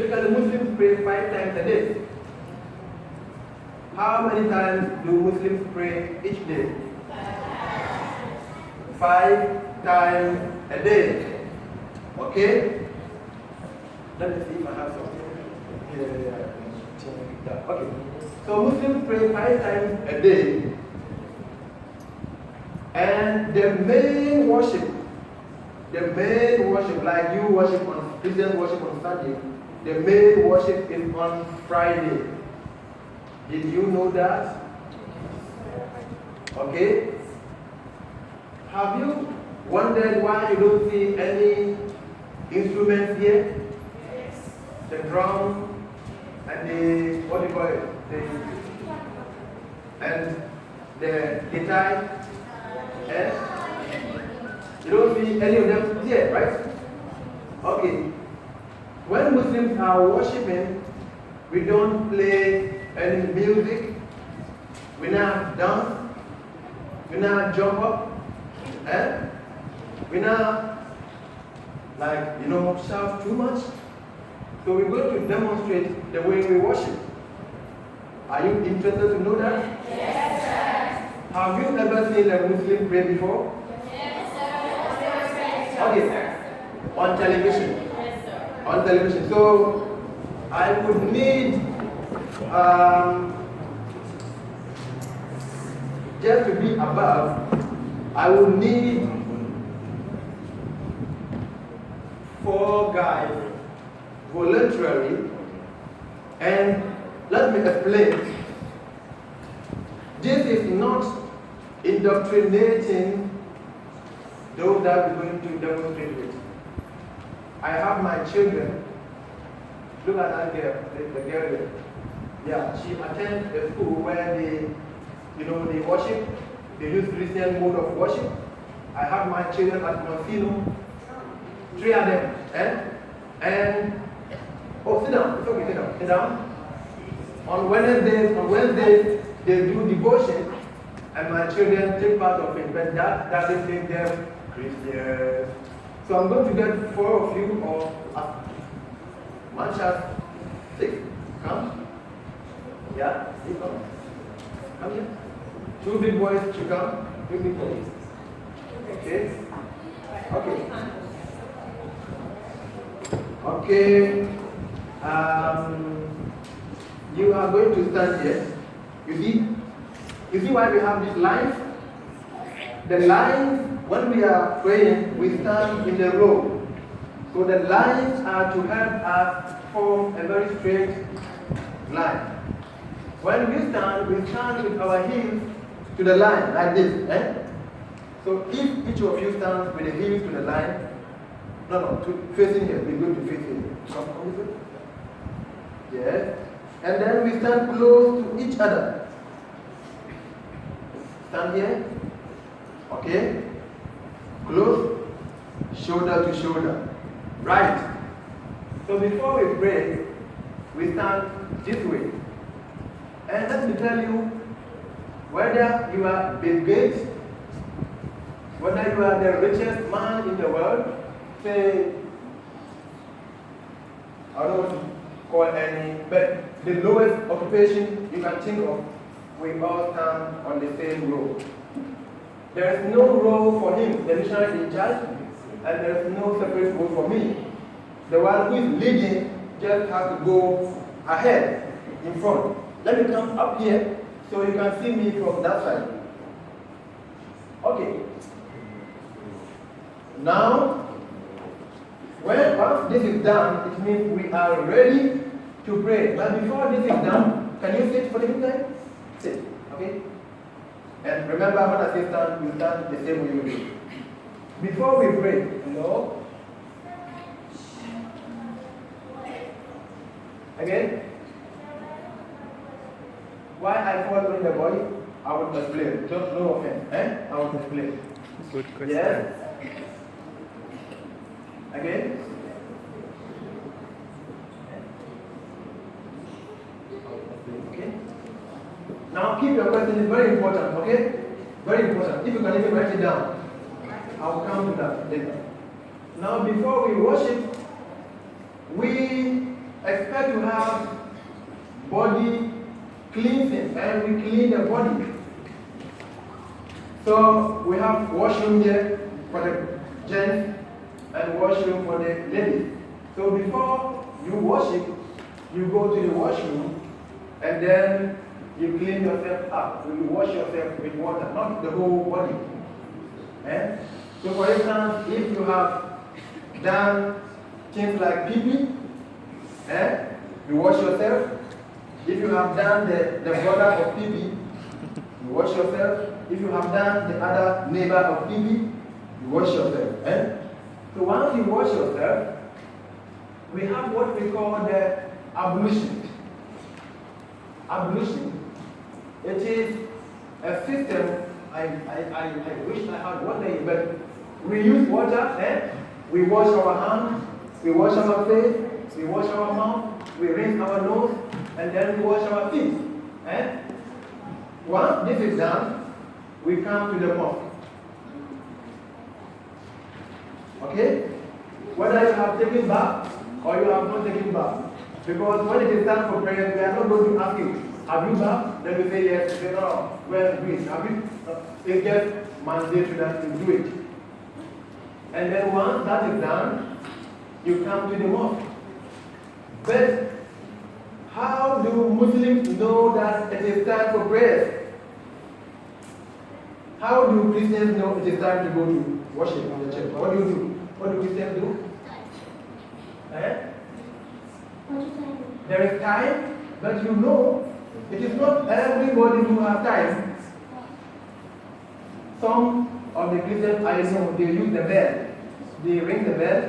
Basically, Muslims pray 5 times a day. How many times do Muslims pray each day? 5 times a day. Okay? Let me see if I have something here. Okay. So Muslims pray 5 times a day. And the main worship, like you worship on Christians worship on Sunday, the main worship is on Friday. Did you know that? Okay. Have you wondered why you don't see any instruments here? Yes. The drum and the, what do you call it? And the guitar. And you don't see any of them here, right? Okay. When Muslims are worshiping, we don't play any music. We not dance. We not jump up. We not shout too much. So we're going to demonstrate the way we worship. Are you interested to know that? Yes, sir. Have you ever seen a Muslim pray before? Yes, sir. Okay, sir. On television. Yes, sir. On television. So I would need just to be above, I would need 4 guys voluntarily, and let me explain. This is not indoctrinating those that we're going to demonstrate with. I have my children. Look at that girl, the girl there. Yeah, she attends a school where they worship. They use Christian mode of worship. I have my children at Monsino, 3 of them. And sit down. It's okay, sit down. On Wednesdays, they do devotion, and my children take part of it, but that doesn't make them Christians. So I'm going to get 4 of you, or as much as 6. Come. Yeah, you come. Come here. 2 big boys to come. 2 big boys. Okay. Okay. Okay. You are going to stand here. You see why we have these lines? The lines, when we are praying, we stand in the row. So the lines are to help us form a very straight line. When we stand with our heels to the line, like this. So if each of you stands with the heels to the line, facing here, we're going to face here. Come with it. Yes. And then we stand close to each other. Stand here. Okay. Close. Shoulder to shoulder. Right. So before we pray, we stand this way. And let me tell you, whether you are Bill Gates, whether you are the richest man in the world, say, I don't want to call any, but the lowest occupation you can think of, we all stand on the same row. There is no row for him, the missionary in charge, and there is no separate row for me. The one who is leading just has to go ahead, in front. Let me come up here so you can see me from that side. Okay. Now, once this is done, it means we are ready to pray. But before this is done, can you sit for the meantime? Sit, okay? And remember, when I say stand, you stand the same way you do. Before we pray, hello? Again? Why I call on the body, I will explain. Just no offense. I will explain. Good question. Yes? Again? Okay? Now keep your question, it's very important, okay? Very important. If you can even write it down, I will come to that later. Now before we worship, we like to have body cleansing, and we clean the body. So we have washroom here for the gents and washroom for the ladies. So before you wash it, you go to the washroom and then you clean yourself up. You wash yourself with water, not the whole body. Eh? So for instance, if you have done things like pee-pee, you wash yourself. If you have done the brother of pee-pee, you wash yourself. If you have done the other neighbor of pee-pee, you wash yourself. So once you wash yourself, we have what we call the ablution. Ablution. It is a system. I wish I had one day, but we use water. We wash our hands, we wash our face, we wash our mouth, we rinse our nose, and then we wash our feet. Once this is done, we come to the mosque. Okay? Whether you have taken bath or you have not taken bath. Because when it is time for prayer, we are not going to ask you, have you bathed? Then you say yes. You say no. Well, please, have you? It's just mandatory that you do it. And then once that is done, you come to the mosque. But how do Muslims know that it is time for prayer? How do Christians know it is time to go to worship in the church? What do you do? What do Christians do? There is time, but you know, it is not everybody who has time. Some of the Christians, I know, they use the bell. They ring the bell.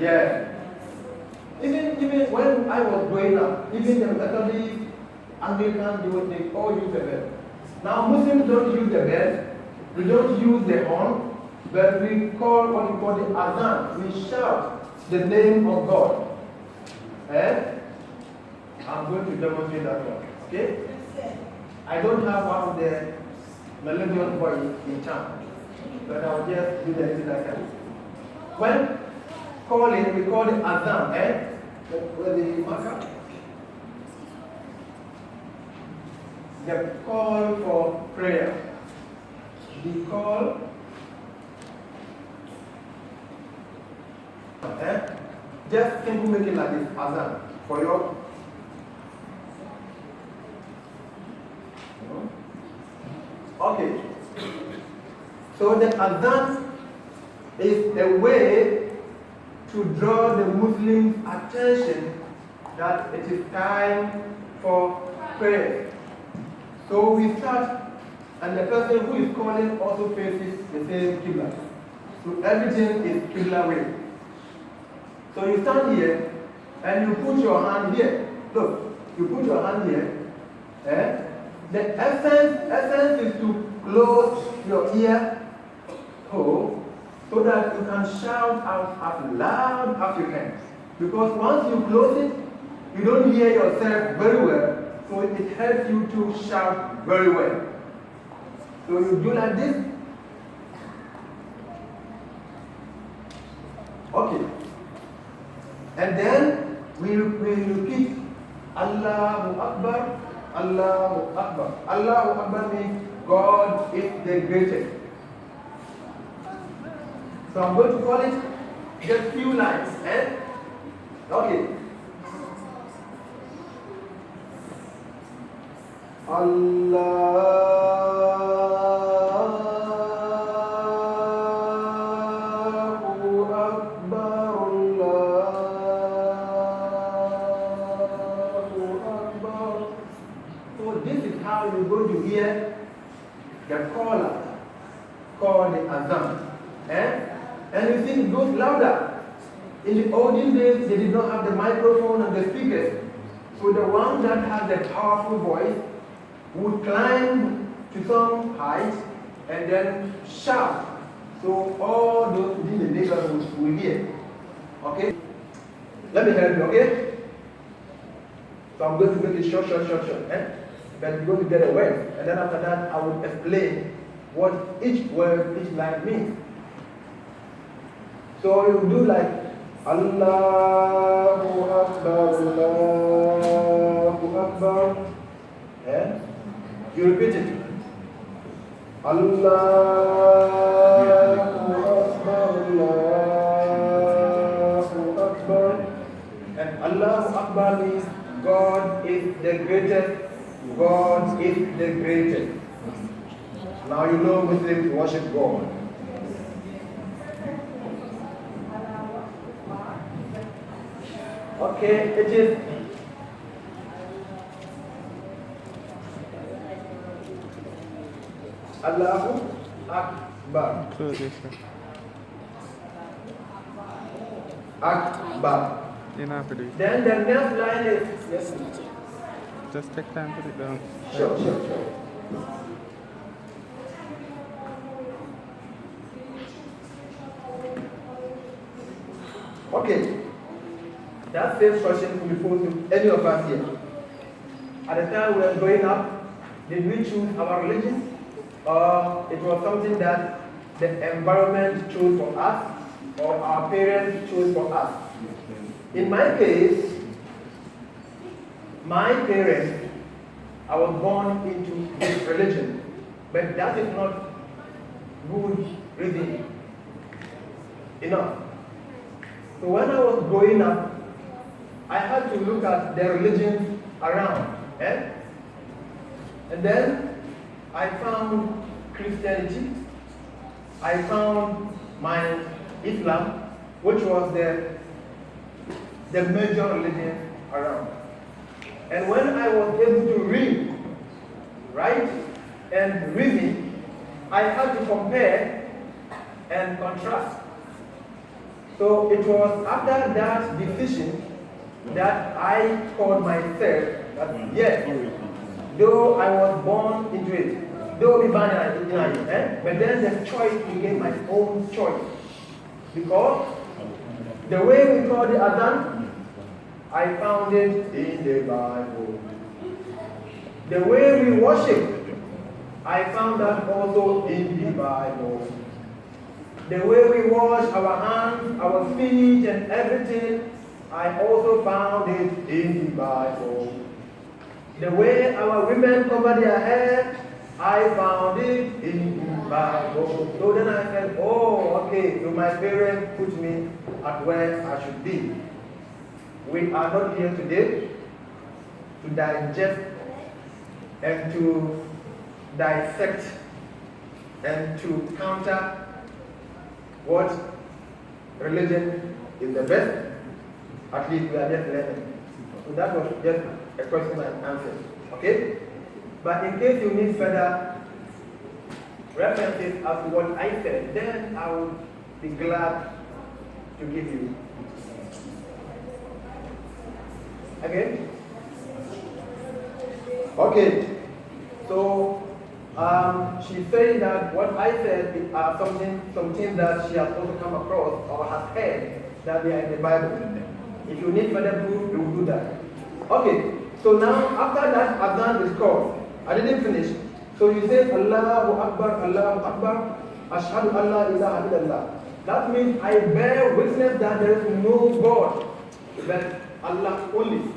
Yeah. Even when I was growing up, even the Methodist, Anglican, they all use the bell. Now Muslims don't use the bell. We don't use the horn. But we call what we call the azan. We shout the name of God. I'm going to demonstrate that one. Okay? I don't have one of the melodious voice in town, but I'll just do the little I can. When calling, we call it azan. Where the marker? The call for prayer. The call. Just simply make it like this, azan, for your. Okay. So the azan is a way to draw the Muslims' attention that it is time for prayer. So we start, and the person who is calling also faces the same Qibla. So everything is Qibla way. So you stand here and you put your hand here. Look, you put your hand here. The essence is to close your ear hole so that you can shout out as loud as you can. Because once you close it, you don't hear yourself very well, so it helps you to shout very well. So you do like this. Okay. And then we repeat Allahu Akbar, Allahu Akbar. Allahu Akbar means God is the greatest. So I'm going to call it just few lines. Okay. You're going to hear the caller call the azan. And you see it goes louder. In the olden days, they did not have the microphone and the speakers. So the one that had the powerful voice would climb to some height and then shout. So all those within the neighborhood will hear. Okay? Let me help you, okay? So I'm going to make it short. But we're going to get a word. And then after that, I will explain what each word, each line means. So you do like Allahu Akbar, Allahu Akbar. Yeah? You repeat it. Allahu Akbar, Allahu Akbar. And Allahu Akbar means God is the greatest. God is the greatest. Now you know Muslims worship God. Okay, it is Allahu Akbar. Akbar. Then the next line is yes. Just take time to put it down. Sure. Okay. That same question could be posed to any of us here. At the time we were growing up, did we choose our religion? Or it was something that the environment chose for us, or our parents chose for us? In my case, my parents, I was born into this religion, but that is not good reason enough. So when I was growing up, I had to look at the religions around. And then I found Christianity, I found my Islam, which was the major religion around. And when I was able to read, write, and reason, I had to compare and contrast. So it was after that decision that I called myself that yes, though I was born into it, though we born in it, but then the choice became my own choice. Because the way we call the Adhan, I found it in the Bible. The way we worship, I found that also in the Bible. The way we wash our hands, our feet, and everything, I also found it in the Bible. The way our women cover their hair, I found it in the Bible. So then I said, oh, okay, so my parents put me at where I should be. We are not here today to digest and to dissect and to counter what religion is the best. At least we are just learning. So that was just a question and answer. Okay? But in case you need further references as to what I said, then I would be glad to give you. Okay? Okay. So she's saying that what I said are something that she has also come across or has heard that they are in the Bible. If you need further proof, you will do that. Okay. So now after that Adhan is called. I didn't finish. So you say Allahu Akbar, Allahu Akbar, Ashhadu an la ilaha illallah. That means I bear witness that there is no God but Allah only.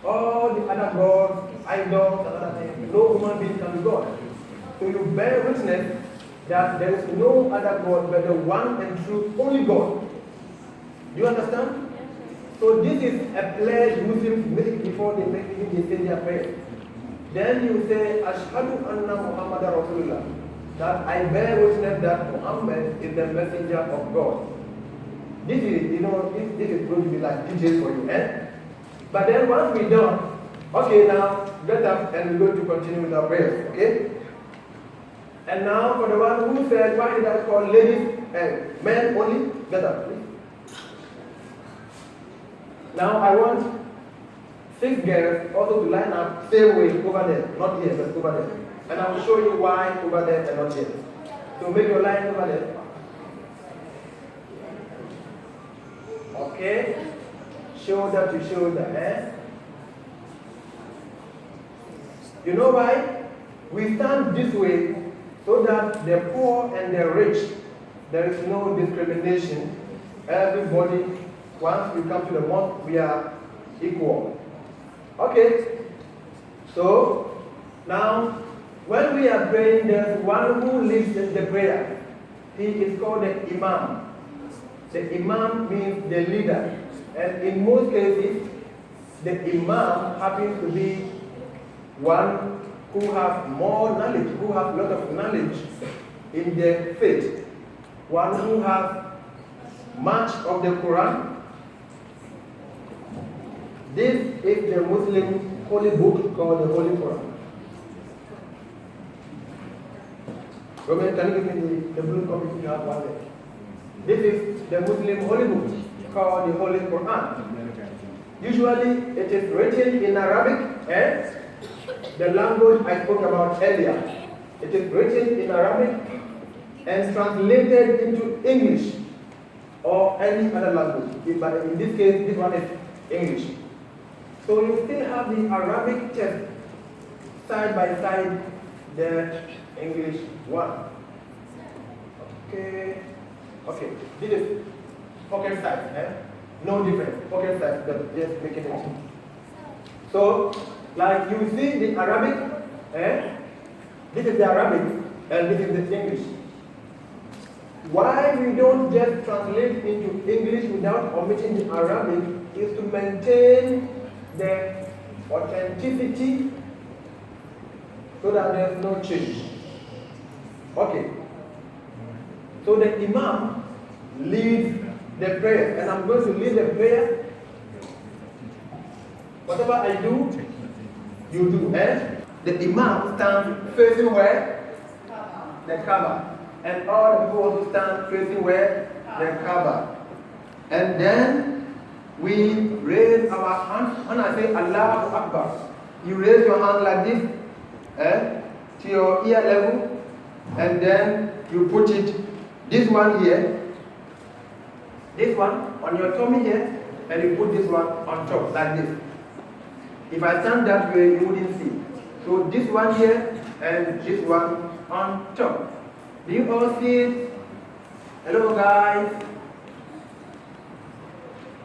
All the other gods, idols, and other things, no human being can be God. So you bear witness that there is no other God but the one and true only God. Do you understand? So this is a pledge Muslims make before they say their prayer. Then you say, Ashhadu anna Muhammad Rasulullah. That I bear witness that Muhammad is the messenger of God. This is, this is going to be like details for you, But then once we're done, okay, now get up and we're going to continue with our prayers, okay? And now for the one who said, why did I call ladies and men only? Get up, please. Now I want 6 girls also to line up same way over there, not here, but over there. And I will show you why over there and not here. So make your line over there. Okay? Shoulder to shoulder, You know why? We stand this way so that the poor and the rich, there is no discrimination. Everybody, once we come to the mosque, we are equal. Okay, so now when we are praying, there's one who leads the prayer. He is called the Imam. The Imam means the leader. And in most cases, the Imam happens to be one who has more knowledge, who has a lot of knowledge in the faith. One who has much of the Quran. This is the Muslim holy book called the Holy Quran. Roman, can you give me the blue copy you have one there? This is the Muslim holy book called the Holy Quran. Usually it is written in Arabic, the language I spoke about earlier. It is written in Arabic and translated into English or any other language. But in this case, this one is English. So you still have the Arabic text side by side the English one. Okay. This is pocket size. No difference. Pocket size, but just making it. So, like you see the Arabic, this is the Arabic and this is the English. Why we don't just translate into English without omitting the Arabic is to maintain the authenticity so that there's no change. Okay. So the Imam leads the prayer, and I'm going to lead the prayer. Whatever I do, you do. The Imam stands facing where? The Kaaba. And all the people also stand facing where? The Kaaba. And then we raise our hands. When I say Allahu Akbar, you raise your hand like this, to your ear level, and then you put it, this one here, this one on your tummy here, and you put this one on top like this. If I stand that way, you wouldn't see. So this one here and this one on top. Do you all see it? Hello guys.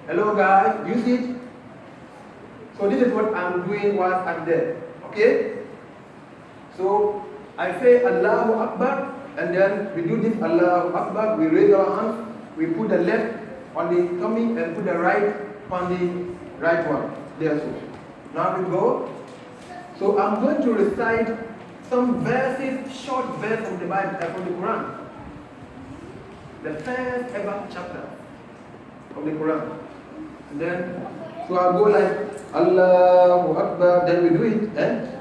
Hello guys. Do you see it? So this is what I'm doing while I'm there. Okay? So I say Allahu Akbar, and then we do this Allahu Akbar, we raise our hands, we put the left on the tummy and put the right on the right one. There so. Now we go. So I'm going to recite some verses, short verse from the Bible, from the Quran. The first ever chapter of the Quran. And then, so I'll go like Allahu Akbar, then we do it.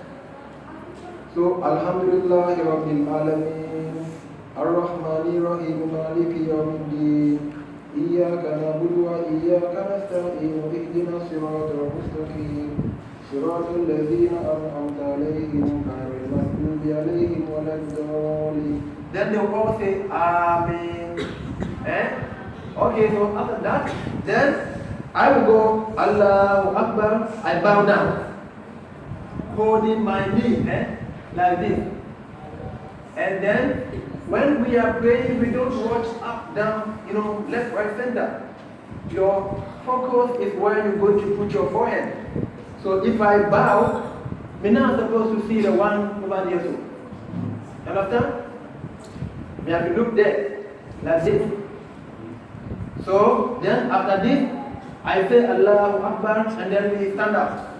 So Alhamdulillah Rabbil Alameen, Ar-Rahmani Rahim, Maliki Yawmiddin, Iyyaka na'budu wa iyyaka nasta'in, ihdina siratal mustaqim, siratal ladzina an'amta alayhim, ghayril maghdubi alayhim waladdallin. Then they will all say Amen. Okay, so after that, then I will go Allahu Akbar, I bow down, holding my knee, like this. And then when we are praying, we don't watch up, down, left, right, center. Your focus is where you're going to put your forehead. So if I bow, we're not supposed to see the one over there. You understand? We have to look there, like this. So then after this, I say Allahu Akbar, and then we stand up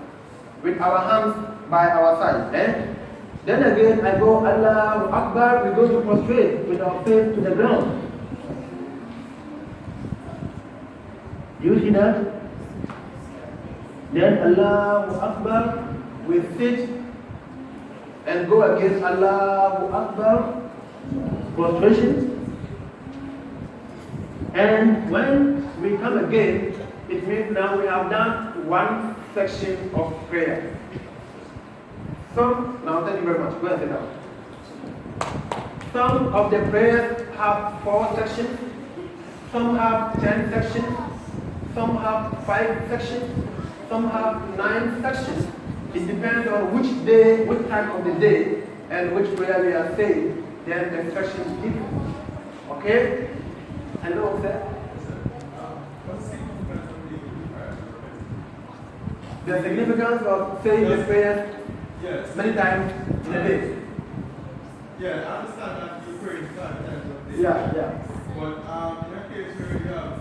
with our hands by our side. Then again I go Allahu Akbar, we go to prostrate with our face to the ground. You see that? Then Allahu Akbar, we sit and go against Allahu Akbar, prostration. And when we come again, it means now we have done one section of prayer. Now thank you very much. Go and sit down. Some of the prayers have 4 sections, some have 10 sections, some have 5 sections, some have 9 sections. It depends on which day, which time of the day, and which prayer we are saying. Then the section is different. Okay? Hello, sir. The significance of saying the prayers many times in a day. Yeah, I understand that you pray 5 times a day. Yeah. But in a case where you have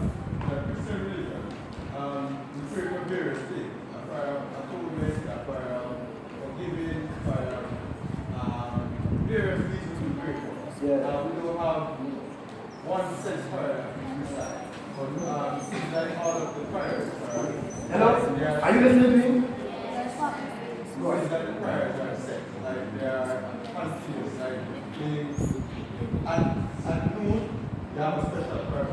the Christian religion, we pray for various things. For atonement, for forgiving, for various reasons we pray for. Yeah. We don't have one set prayer we recite. But it seems like all of the prayers are. Hello? Are you listening to me? It seems like the prayers are set. Like they are continuous. Like at noon, you have a special prayer.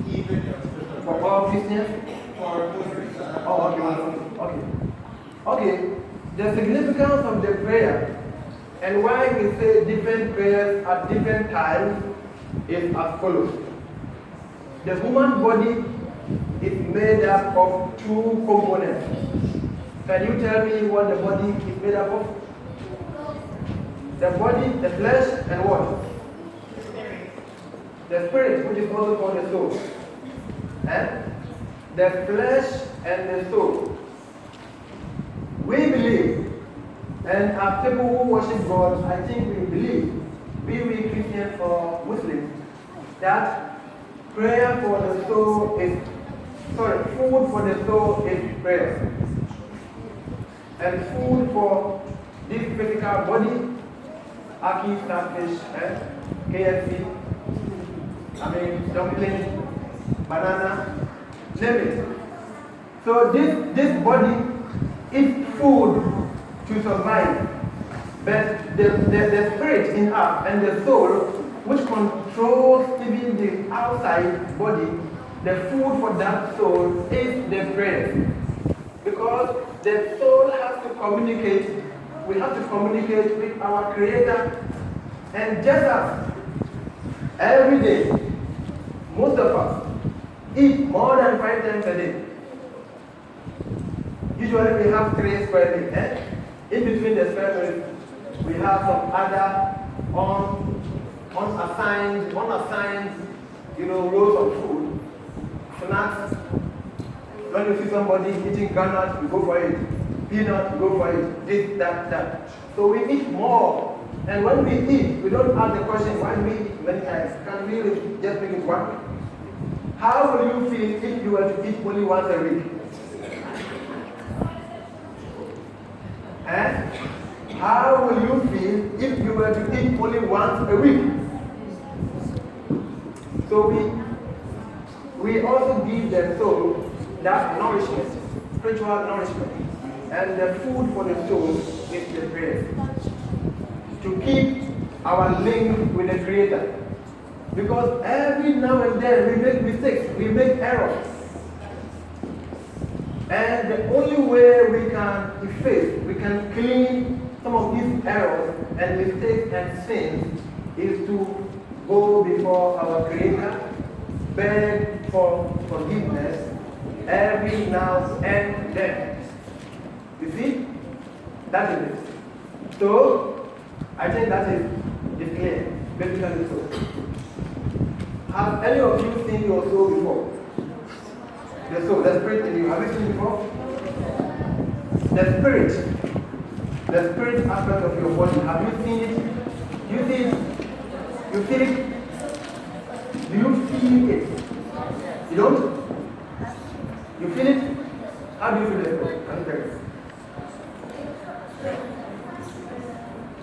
Even you have a special prayer. For all Christians? For Muslims. Okay. The significance of the prayer and why we say different prayers at different times is as follows. The human body is made up of 2 components. Can you tell me what the body is made up of? The body, the flesh, and what? The spirit, which is also called the soul. And the flesh and the soul. We believe, and as people who worship God, I think we believe, be we Christians or Muslims, that prayer for the soul is, food for the soul is prayer. And food for this physical body, Aki, starfish, KFC, dumpling, banana, name it. So this body is food to survive. But the spirit in us and the soul, which controls even the outside body, the food for that soul is the prayer. Because the soul has to communicate, we have to communicate with our Creator. And just as every day, most of us eat more than 5 times a day. Usually we have 3 square meals. In between the square meals, we have some other unassigned, rows of food, snacks. When you see somebody eating granuts, you go for it. Peanuts, you go for it. This, that. So we eat more. And when we eat, we don't ask the question, why do we eat many times? Can we really just make it one? How will you feel if you were to eat only once a week? How will you feel if you were to eat only once a week? So we also give the soul that nourishment, spiritual nourishment. And the food for the soul is the prayer. To keep our link with the Creator. Because every now and then we make mistakes, we make errors. And the only way we can efface, we can clean some of these errors and mistakes and sins is to go before our Creator, beg for forgiveness every now and then. You see? That is it. So, I think that is clear, basically so. Have any of you seen your soul before? The soul, the spirit in you. Have you seen it before? The spirit aspect of your body. Have you seen it? You see it? You feel it? Do you feel it? You don't? You feel it? How do you feel it? Can you tell me?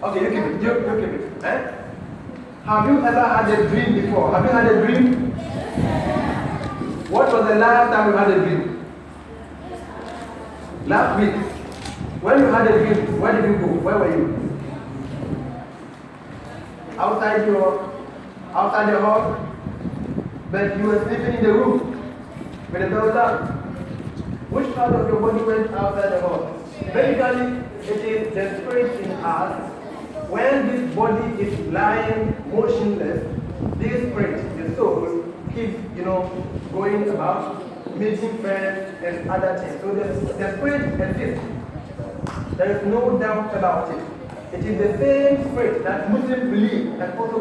Okay, you keep it. Have you ever had a dream before? Have you had a dream? What was the last time you had a dream? Last week. When you had a dream, where did you go? Where were you? Outside the hall? But you were sleeping in the room with the door down. Which part of your body went outside the hall? Basically, it is the spirit in us. When this body is lying motionless, this spirit, the soul, keeps, going about, meeting friends and other things. So the spirit exists. There is no doubt about it. It is the same spirit that Muslims believe that also